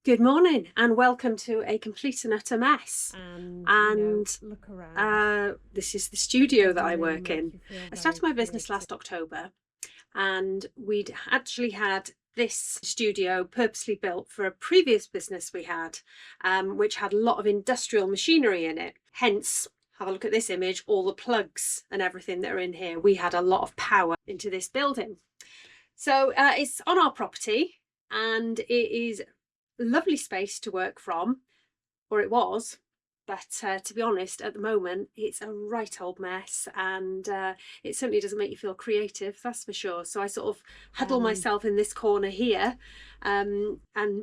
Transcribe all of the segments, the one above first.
Good morning and welcome to a complete and utter mess. Look around. This is the studio that Doesn't I really work make in. you feel I very started my business creative. last October, and we'd actually had this studio purposely built for a previous business we had, which had a lot of industrial machinery in it. Hence, have a look at this image, all the plugs and everything that are in here. We had a lot of power into this building. So it's on our property and it is lovely space to work from, or it was. But to be honest, at the moment, it's a right old mess, and it certainly doesn't make you feel creative, that's for sure. So I sort of huddle Um, myself in this corner here and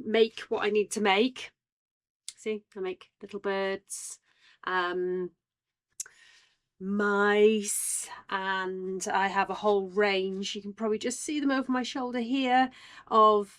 make what I need to make. See, I make little birds, um, mice, and I have a whole range. You can probably just see them over my shoulder here of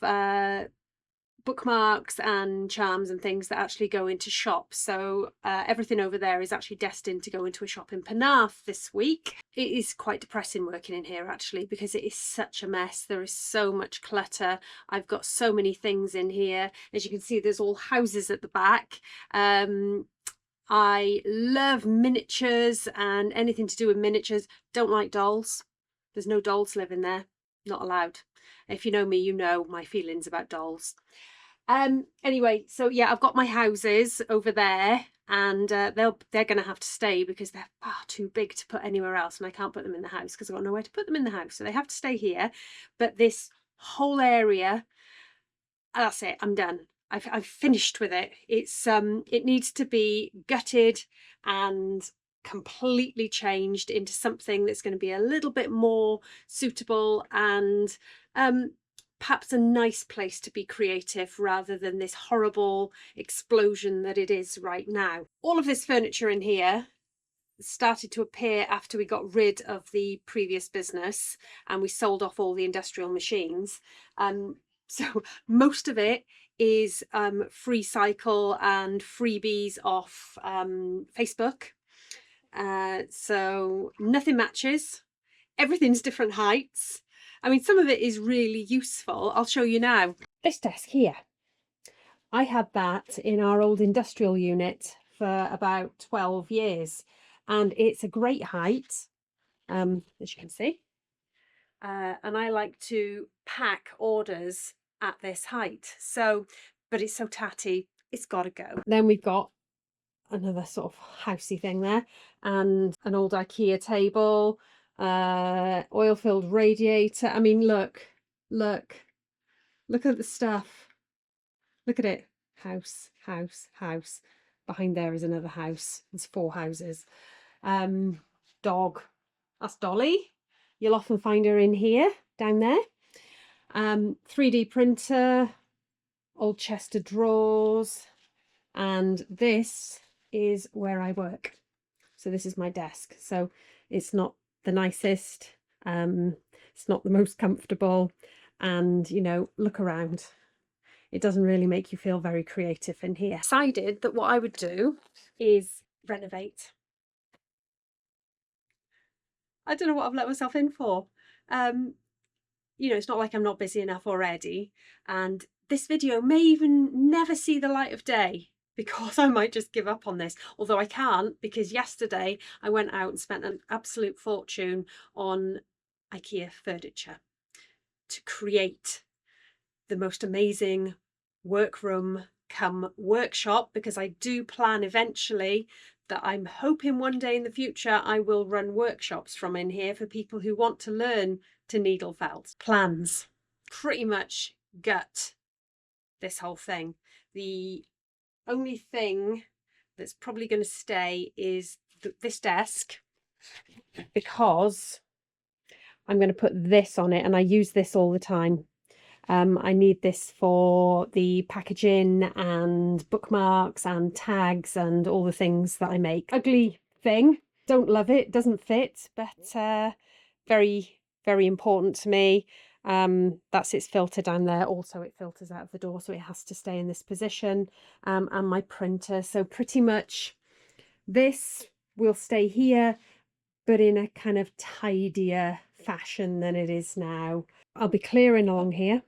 bookmarks and charms and things that actually go into shops. So everything over there is actually destined to go into a shop in Penarth this week. It is quite depressing working in here actually, because it is such a mess. There is so much clutter. I've got so many things in here. As you can see, there's all houses at the back. I love miniatures and anything to do with miniatures. Don't like dolls. There's no dolls living there. Not allowed. If you know me, you know my feelings about dolls. Anyway, so yeah, I've got my houses over there, and they're going to have to stay because they're far too big to put anywhere else, and I can't put them in the house because I've got nowhere to put them in the house, so they have to stay here. But this whole area, that's it. I'm done. I've finished with it. It needs to be gutted and completely changed into something that's going to be a little bit more suitable and perhaps a nice place to be creative rather than this horrible explosion that it is right now. All of this furniture in here started to appear after we got rid of the previous business and we sold off all the industrial machines. So most of it is free cycle and freebies off Facebook. So nothing matches. Everything's different heights. I mean, some of it is really useful. I'll show you now. This desk here, I had that in our old industrial unit for about 12 years, and it's a great height, as you can see. And I like to pack orders at this height. So, but it's so tatty, it's got to go. Then we've got another sort of housey thing there, and an old IKEA table, oil-filled radiator. I mean, look, look at the stuff. Look at it. House, house, house. Behind there is another house. There's 4 houses. Dog. That's Dolly. You'll often find her in here, down there. 3D printer, old chest of drawers, and this is where I work. So this is my desk. So it's not the nicest, it's not the most comfortable, and look around. It doesn't really make you feel very creative in here. I decided that what I would do is renovate. I don't know what I've let myself in for. It's not like I'm not busy enough already. And this video may even never see the light of day because I might just give up on this. Although I can't, because yesterday I went out and spent an absolute fortune on IKEA furniture to create the most amazing workroom come workshop, because I do plan eventually that I'm hoping one day in the future I will run workshops from in here for people who want to learn to needle felt. Plans pretty much gut this whole thing. The only thing that's probably going to stay is this desk, because I'm going to put this on it and I use this all the time. I need this for the packaging and bookmarks and tags and all the things that I make. Ugly thing. Don't love it. Doesn't fit, but very, very important to me. That's its filter down there. Also, it filters out of the door, so it has to stay in this position. And my printer. So pretty much this will stay here, but in a kind of tidier fashion than it is now. I'll be clearing along here,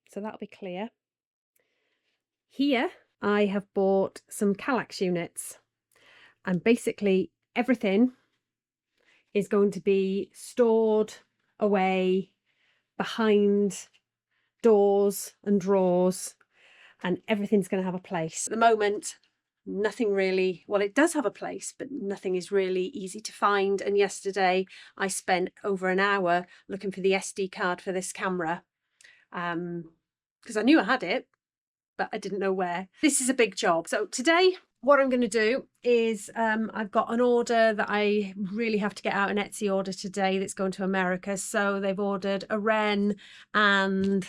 so that'll be clear. Here I have bought some Kallax units, and basically everything is going to be stored away behind doors and drawers, and everything's going to have a place. At the moment, nothing really, well, it does have a place, but nothing is really easy to find. And yesterday I spent over an hour looking for the SD card for this camera, because I knew I had it, but I didn't know where. This is a big job. So today, what I'm going to do is I've got an order that I really have to get out, an Etsy order today that's going to America. So they've ordered a wren and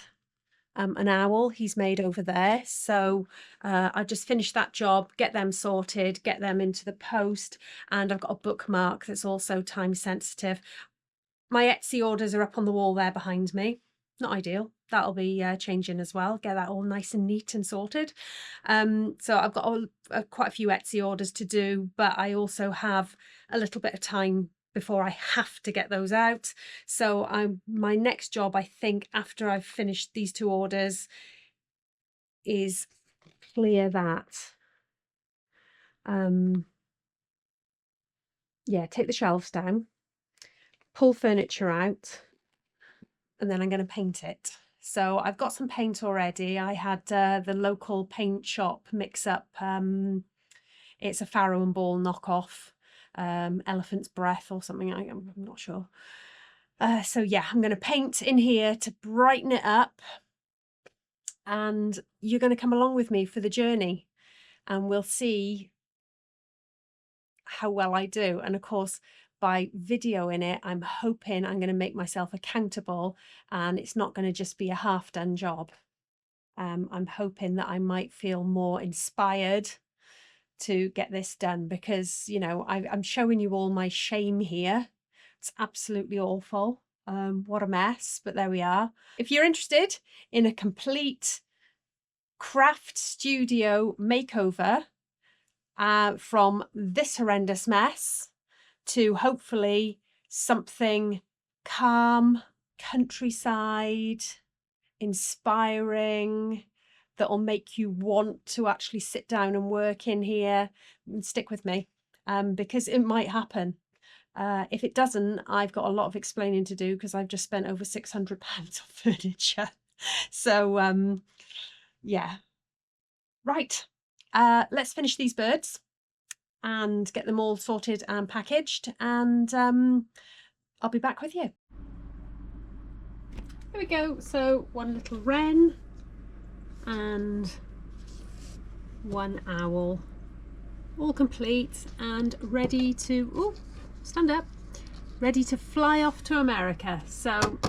an owl he's made over there. So I just finished that job, get them sorted, get them into the post, and I've got a bookmark that's also time sensitive. My Etsy orders are up on the wall there behind me. Not ideal. That'll be changing as well. Get that all nice and neat and sorted. So I've got quite a few Etsy orders to do, but I also have a little bit of time before I have to get those out. So my next job, I think, after I've finished these 2 orders, is clear that. Yeah, take the shelves down, pull furniture out, and then I'm going to paint it. So I've got some paint already. I had the local paint shop mix up. It's a Farrow and Ball knockoff, Elephant's Breath or something. I'm not sure. So yeah, I'm going to paint in here to brighten it up. And you're going to come along with me for the journey, and we'll see how well I do. And of course, by videoing it, I'm hoping I'm going to make myself accountable, and it's not going to just be a half-done job. I'm hoping that I might feel more inspired to get this done, because, you know, I'm showing you all my shame here. It's absolutely awful. What a mess, but there we are. If you're interested in a complete craft studio makeover, from this horrendous mess to hopefully something calm, countryside, inspiring, that'll make you want to actually sit down and work in here, stick with me, because it might happen. If it doesn't, I've got a lot of explaining to do, because I've just spent over £600 on furniture. So yeah, right, let's finish these birds and get them all sorted and packaged, and I'll be back with you. There we go. So 1 little wren and 1 owl, all complete and ready to stand up, ready to fly off to America. So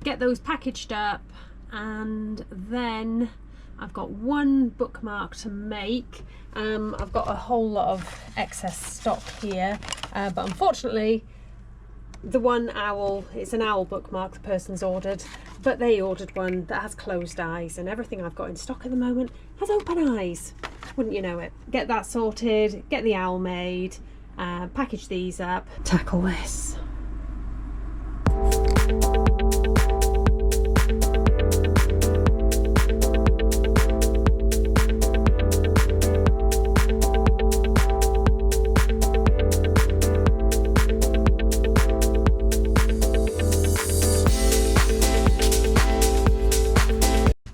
get those packaged up, and then I've got 1 bookmark to make. I've got a whole lot of excess stock here, but unfortunately the 1 owl, it's an owl bookmark the person's ordered, but they ordered one that has closed eyes, and everything I've got in stock at the moment has open eyes. Wouldn't you know it? Get that sorted, get the owl made, package these up, tackle this.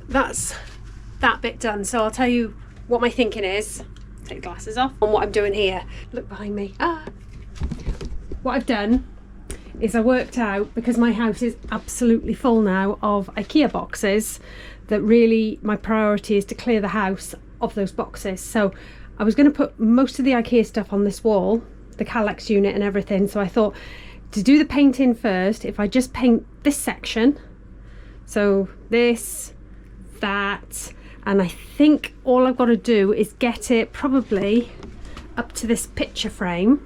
That's that bit done. So I'll tell you what my thinking is. Take the glasses off on what I'm doing here. Look behind me. What I've done is I worked out, because my house is absolutely full now of IKEA boxes, that really my priority is to clear the house of those boxes. So I was going to put most of the IKEA stuff on this wall, the Kallax unit and everything. So I thought, to do the painting first, if I just paint this section, so this, that, and I think all I've got to do is get it probably up to this picture frame.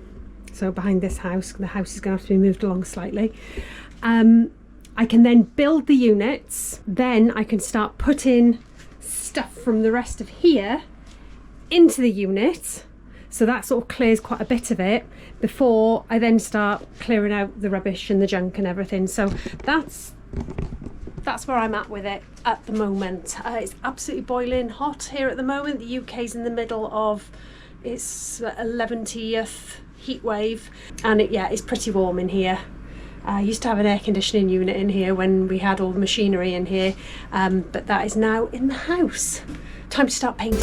So behind this house, the house is going to have to be moved along slightly. I can then build the units, then I can start putting stuff from the rest of here into the unit, so that sort of clears quite a bit of it before I then start clearing out the rubbish and the junk and everything. So that's that's where I'm at with it at the moment. It's absolutely boiling hot here at the moment. The UK's in the middle of its 11th heat wave, and it's pretty warm in here. I used to have an air conditioning unit in here when we had all the machinery in here, but that is now in the house. Time to start painting.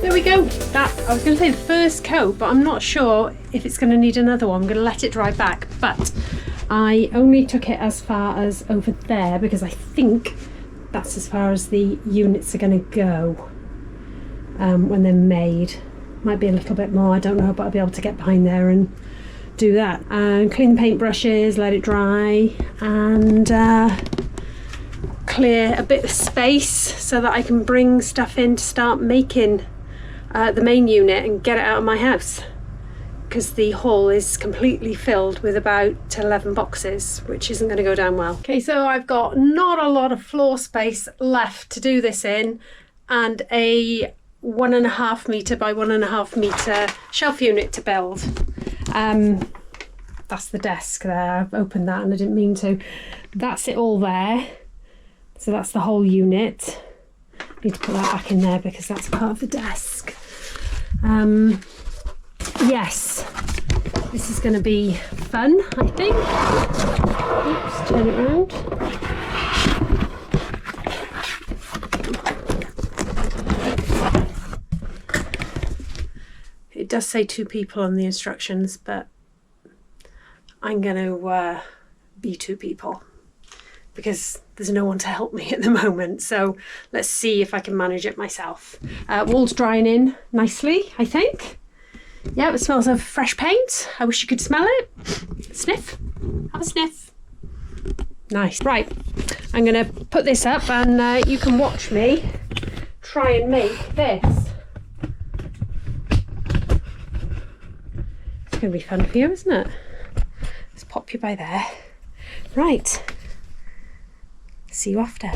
There we go. I was going to say the first coat, but I'm not sure if it's going to need another one. I'm going to let it dry back, but I only took it as far as over there because I think that's as far as the units are going to go when they're made. Might be a little bit more, I don't know, but I'll be able to get behind there and do that. And clean the paint brushes, let it dry, and clear a bit of space so that I can bring stuff in to start making the main unit and get it out of my house, because the hall is completely filled with about 11 boxes, which isn't going to go down well. Okay, so I've got not a lot of floor space left to do this in, and a 1.5 metre by 1.5 metre shelf unit to build. That's the desk there. I've opened that and I didn't mean to. That's it all there. So that's the whole unit. Need to put that back in there because that's part of the desk. Yes, this is going to be fun, I think. Oops, turn it around. It does say 2 people on the instructions, but I'm going to be 2 people because there's no one to help me at the moment. So let's see if I can manage it myself. Wall's drying in nicely, I think. Yeah, it smells of fresh paint. I wish you could smell it. Sniff. Have a sniff. Nice. Right, I'm going to put this up and you can watch me try and make this. It's going to be fun for you, isn't it? Let's pop you by there. Right. See you after.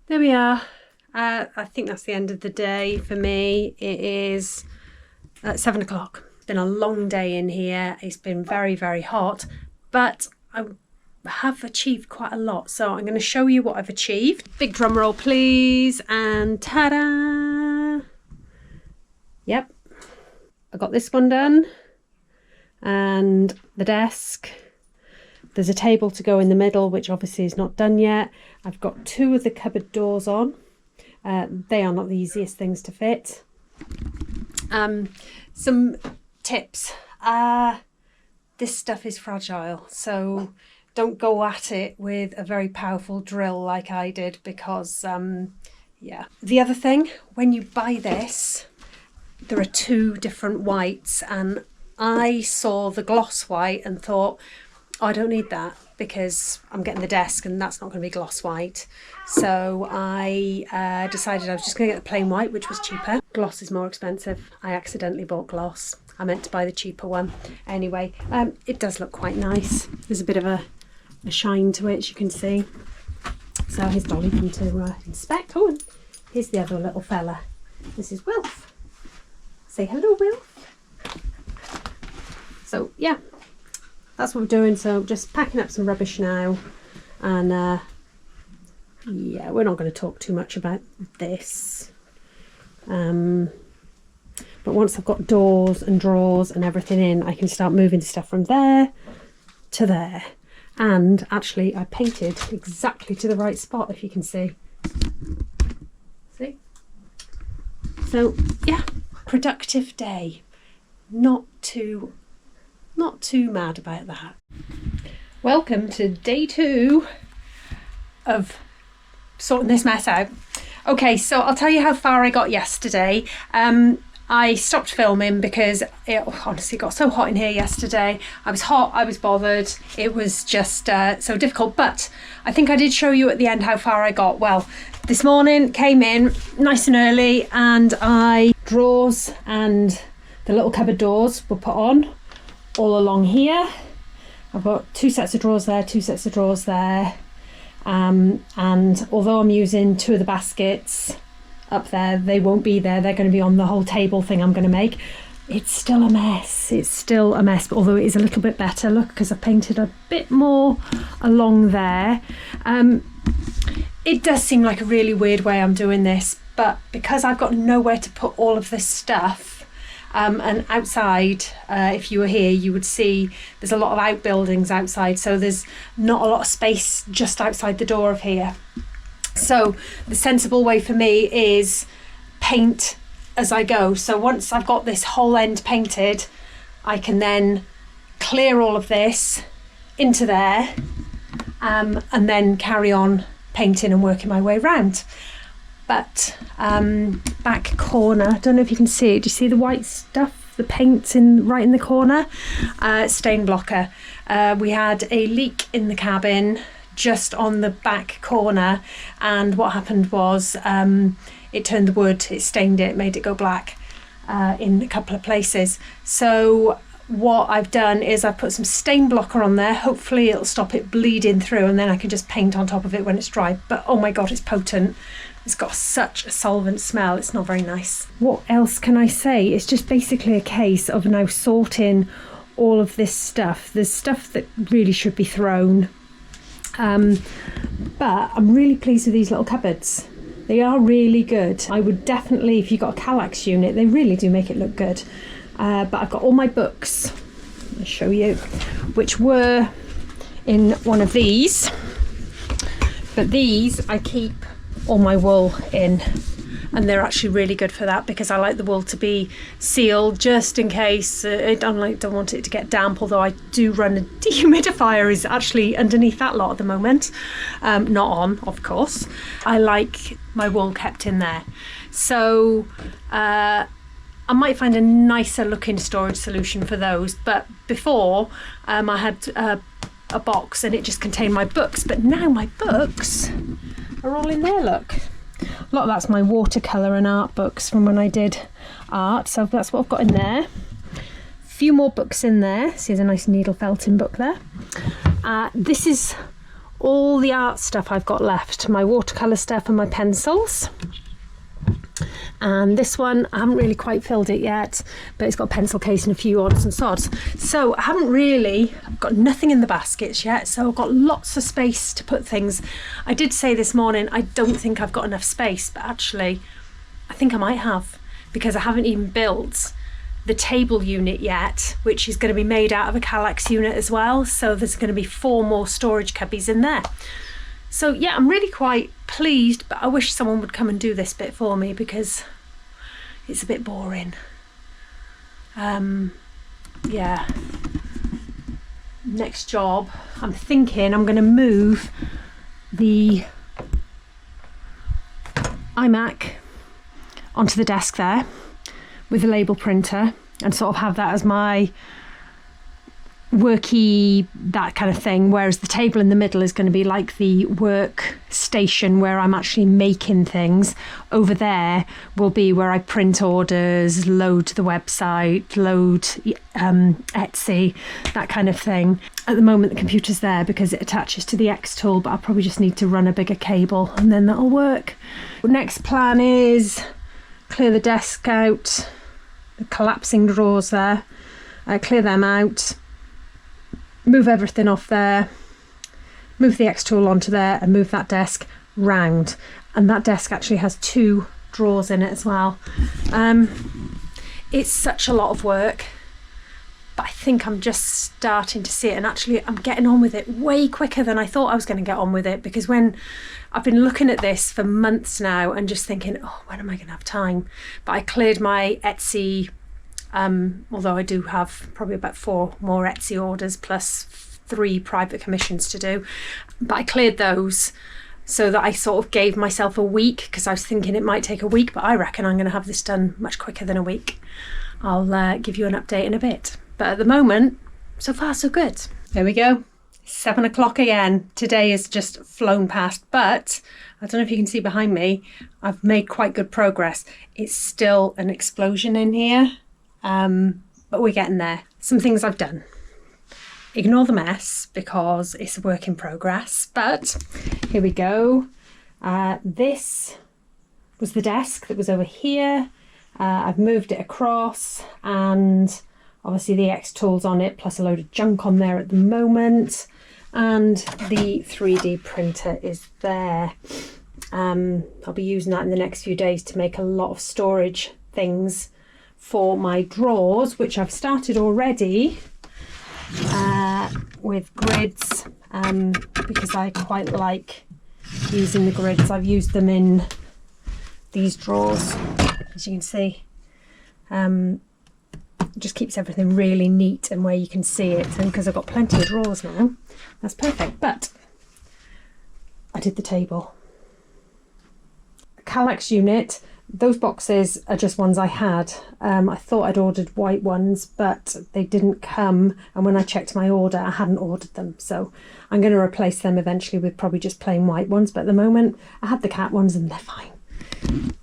There we are. I think that's the end of the day for me. It is 7 o'clock. It's been a long day in here. It's been very, very hot, but I have achieved quite a lot. So I'm going to show you what I've achieved. Big drum roll, please. And ta-da! Yep. I got this one done. And the desk. There's a table to go in the middle, which obviously is not done yet. I've got 2 of the cupboard doors on. They are not the easiest things to fit. Some tips. This stuff is fragile, so don't go at it with a very powerful drill like I did, because yeah. The other thing, when you buy this, there are 2 different whites, and I saw the gloss white and thought, oh, I don't need that because I'm getting the desk and that's not going to be gloss white. So I decided I was just going to get the plain white, which was cheaper. Gloss is more expensive. I accidentally bought gloss. I meant to buy the cheaper one. Anyway, it does look quite nice. There's a bit of a shine to it, as you can see. So here's Dolly come to inspect. Oh, and here's the other little fella. This is Wilf. Say hello, Wilf. So yeah, that's what we're doing. So just packing up some rubbish now, and yeah, we're not going to talk too much about this. But once I've got doors and drawers and everything in, I can start moving stuff from there to there. And actually, I painted exactly to the right spot, if you can see. See? So yeah, productive day. Not too mad about that. Welcome to day 2 of sorting this mess out. Okay, so I'll tell you how far I got yesterday. I stopped filming because it honestly got so hot in here yesterday. I was hot, I was bothered. It was just so difficult, but I think I did show you at the end how far I got. Well, this morning came in nice and early, and drawers and the little cupboard doors were put on all along here. I've got 2 sets of drawers there, 2 sets of drawers there. And although I'm using 2 of the baskets up there, they won't be there. They're going to be on the whole table thing I'm going to make. It's still a mess. It's still a mess, although it is a little bit better. Look, because I've painted a bit more along there. It does seem like a really weird way I'm doing this, but because I've got nowhere to put all of this stuff, and outside, if you were here, you would see there's a lot of outbuildings outside, so there's not a lot of space just outside the door of here. So the sensible way for me is paint as I go. So once I've got this whole end painted, I can then clear all of this into there, and then carry on painting and working my way around. But back corner, I don't know if you can see it. Do you see the white stuff? The paint's right in the corner. Stain blocker. We had a leak in the cabin just on the back corner, and what happened was it turned the wood, it stained it, made it go black in a couple of places. So what I've done is I've put some stain blocker on there. Hopefully it'll stop it bleeding through, and then I can just paint on top of it when it's dry. But oh my god, it's potent. It's got such a solvent smell. It's not very nice. What else can I say? It's just basically a case of now sorting all of this stuff. There's stuff that really should be thrown. But I'm really pleased with these little cupboards. They are really good. I would definitely, if you've got a Kallax unit, they really do make it look good. But I've got all my books, I'll show you, which were in one of these. But these I keep all my wool in, and they're actually really good for that, because I like the wool to be sealed just in case. I don't want it to get damp, although I do run a dehumidifier is actually underneath that lot at the moment, not on, of course. I like my wool kept in there, so I might find a nicer looking storage solution for those. But before I had a box and it just contained my books, but now my books are all in there. Look, a lot of that's my watercolour and art books from when I did art, so that's what I've got in there. A few more books in there. See, there's a nice needle felting book there. This is all the art stuff I've got left, my watercolour stuff and my pencils. And this one, I haven't really quite filled it yet, but it's got a pencil case and a few odds and sods. So I haven't really, I've got nothing in the baskets yet, so I've got lots of space to put things. I did say this morning, I don't think I've got enough space, but actually, I think I might have, because I haven't even built the table unit yet, which is going to be made out of a Kallax unit as well. So there's going to be 4 more storage cubbies in there. So yeah, I'm really quite pleased, but I wish someone would come and do this bit for me, because it's a bit boring. Yeah. Next job, I'm thinking I'm going to move the iMac onto the desk there with the label printer, and sort of have that as my worky, that kind of thing, whereas the table in the middle is going to be like the work station where I'm actually making things. Over there will be where I print orders, load the website, load Etsy, that kind of thing. At the moment the computer's there because it attaches to the X tool, but I'll probably just need to run a bigger cable and then that'll work. Next plan is clear the desk out, the collapsing drawers there, clear them out, move everything off there, move the X tool onto there and move that desk round. And that desk actually has 2 drawers in it as well. It's such a lot of work, but I think I'm just starting to see it, and actually I'm getting on with it way quicker than I thought I was going to get on with it, because when I've been looking at this for months now and just thinking, oh, when am I going to have time? But I cleared my Etsy, although I do have probably about 4 more Etsy orders plus 3 private commissions to do, but I cleared those so that I sort of gave myself a week, because I was thinking it might take a week, but I reckon I'm going to have this done much quicker than a week. I'll give you an update in a bit, but at the moment, so far so good. There we go, 7 o'clock again. Today has just flown past, but I don't know if you can see behind me, I've made quite good progress. It's still an explosion in here, but we're getting there. Some things I've done. Ignore the mess because it's a work in progress, but here we go. This was the desk that was over here. I've moved it across, and obviously the X tools on it, plus a load of junk on there at the moment, and the 3D printer is there. I'll be using that in the next few days to make a lot of storage things for my drawers, which I've started already with grids, because I quite like using the grids. I've used them in these drawers, as you can see. It just keeps everything really neat and where you can see it, and because I've got plenty of drawers now, that's perfect. But I did the table. Kallax unit, those boxes are just ones I had. I thought I'd ordered white ones, but they didn't come, and when I checked my order I hadn't ordered them, so I'm going to replace them eventually with probably just plain white ones, but at the moment I had the cat ones and they're fine.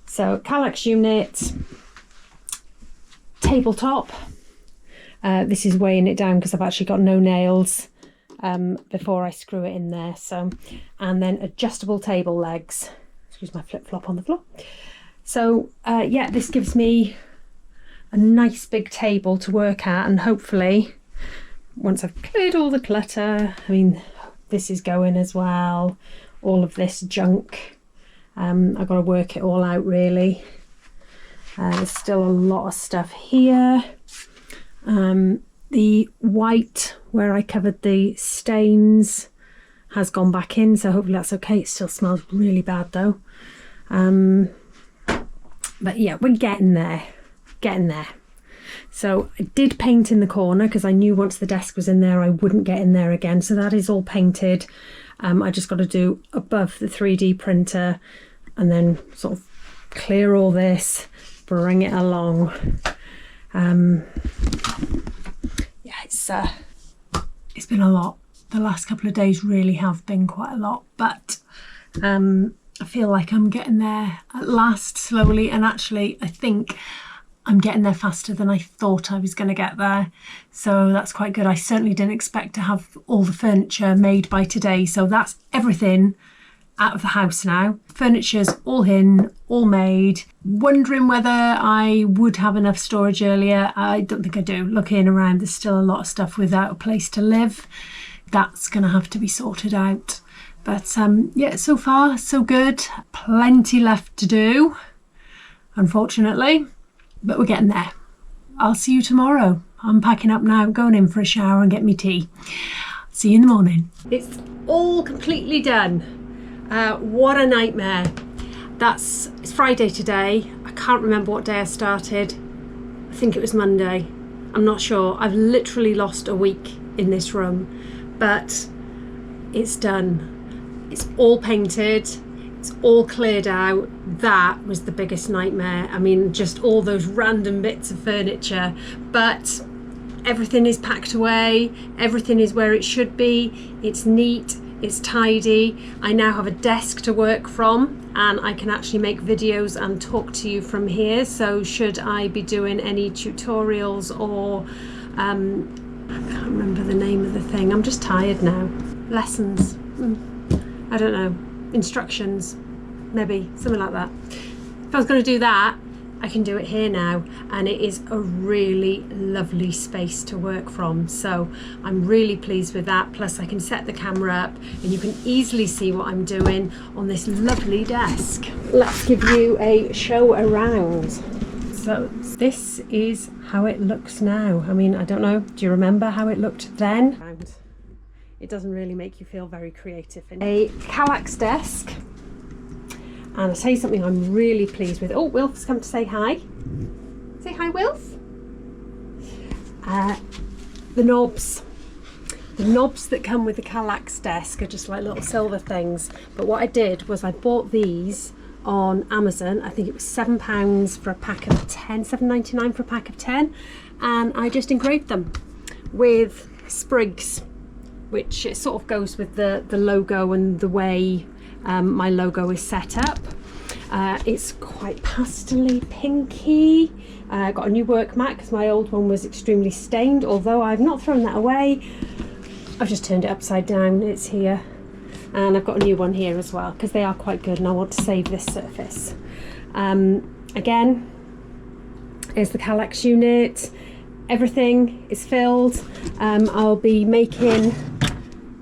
So Kallax unit, tabletop, this is weighing it down because I've actually got no nails before I screw it in there. So, and then adjustable table legs, excuse my flip-flop on the floor. So yeah, this gives me a nice big table to work at, and hopefully once I've cleared all the clutter, I mean this is going as well, all of this junk, I've got to work it all out really. There's still a lot of stuff here. The white where I covered the stains has gone back in, so hopefully that's okay. It still smells really bad though. But yeah, we're getting there, So I did paint in the corner because I knew once the desk was in there I wouldn't get in there again, so that is all painted. I just got to do above the 3D printer and then sort of clear all this, bring it along. Yeah, it's been a lot. The last couple of days really have been quite a lot, but I feel like I'm getting there at last, slowly, and actually I think I'm getting there faster than I thought I was going to get there, so that's quite good. I certainly didn't expect to have all the furniture made by today, so that's everything out of the house now. Furniture's all in, all made. Wondering whether I would have enough storage earlier. I don't think I do. Looking around, there's still a lot of stuff without a place to live. That's going to have to be sorted out. But yeah, so far so good. Plenty left to do, unfortunately, but we're getting there. I'll see you tomorrow. I'm packing up now, going in for a shower and get me tea. See you in the morning. It's all completely done. What a nightmare. It's Friday today. I can't remember what day I started. I think it was Monday. I'm not sure. I've literally lost a week in this room, but it's done. It's all painted, it's all cleared out. That was the biggest nightmare. I mean, just all those random bits of furniture, but everything is packed away, everything is where it should be. It's neat, it's tidy. I now have a desk to work from, and I can actually make videos and talk to you from here. So should I be doing any tutorials or I can't remember the name of the thing, I'm just tired now. Lessons, I don't know, instructions, maybe, something like that. If I was going to do that, I can do it here now, and it is a really lovely space to work from, so I'm really pleased with that. Plus I can set the camera up and you can easily see what I'm doing on this lovely desk. Let's give you a show around. So this is how it looks now. I mean, I don't know, do you remember how it looked then? It doesn't really make you feel very creative. A Kallax desk. And I'll tell you something I'm really pleased with. Oh, Wilf's come to say hi. Say hi, Wilf. The knobs. The knobs that come with the Kallax desk are just like little silver things. But what I did was I bought these on Amazon. I think it was £7 for a pack of 10, £7.99 for a pack of 10. And I just engraved them with sprigs, which it sort of goes with the logo and the way my logo is set up. It's quite pastel-y, pinky. I got a new work mat because my old one was extremely stained, although I've not thrown that away. I've just turned it upside down, it's here. And I've got a new one here as well because they are quite good and I want to save this surface. Again, here's the Kallax unit. Everything is filled. I'll be making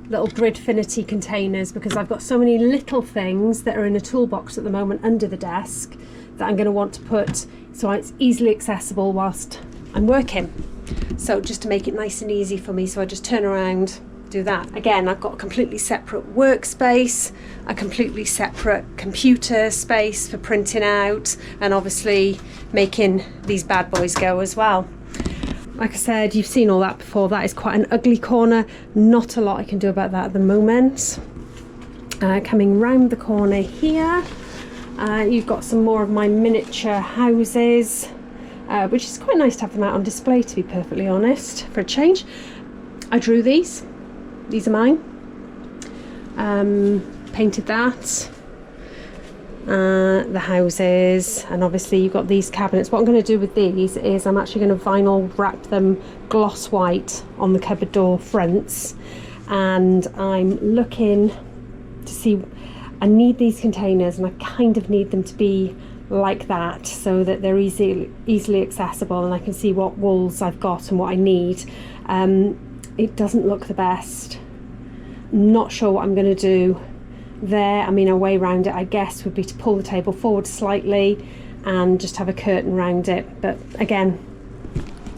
little Gridfinity containers because I've got so many little things that are in a toolbox at the moment under the desk that I'm going to want to put so it's easily accessible whilst I'm working. So just to make it nice and easy for me, so I just turn around, do that. Again, I've got a completely separate workspace, a completely separate computer space for printing out, and obviously making these bad boys go as well. Like I said, you've seen all that before. That is quite an ugly corner. Not a lot I can do about that at the moment. Coming round the corner here, you've got some more of my miniature houses, which is quite nice to have them out on display, to be perfectly honest, for a change. I drew these. These are mine. Painted that. The houses, and obviously you've got these cabinets. What I'm going to do with these is I'm actually going to vinyl wrap them gloss white on the cupboard door fronts, and I'm looking to see, I need these containers and I kind of need them to be like that so that they're easily accessible and I can see what walls I've got and what I need. It doesn't look the best. Not sure what I'm going to do there. I mean, a way around it I guess would be to pull the table forward slightly and just have a curtain around it, but again,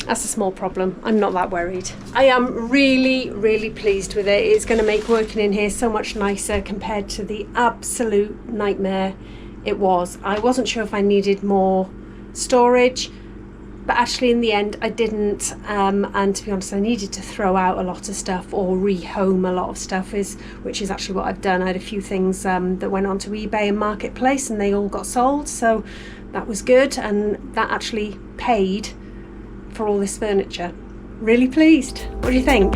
that's a small problem. I'm not that worried. I am really pleased with it. It's going to make working in here so much nicer compared to the absolute nightmare it was. I wasn't sure if I needed more storage, but actually in the end I didn't, and to be honest I needed to throw out a lot of stuff or rehome a lot of stuff, which is actually what I've done. I had a few things that went onto eBay and Marketplace and they all got sold, so that was good, and that actually paid for all this furniture. Really pleased. What do you think?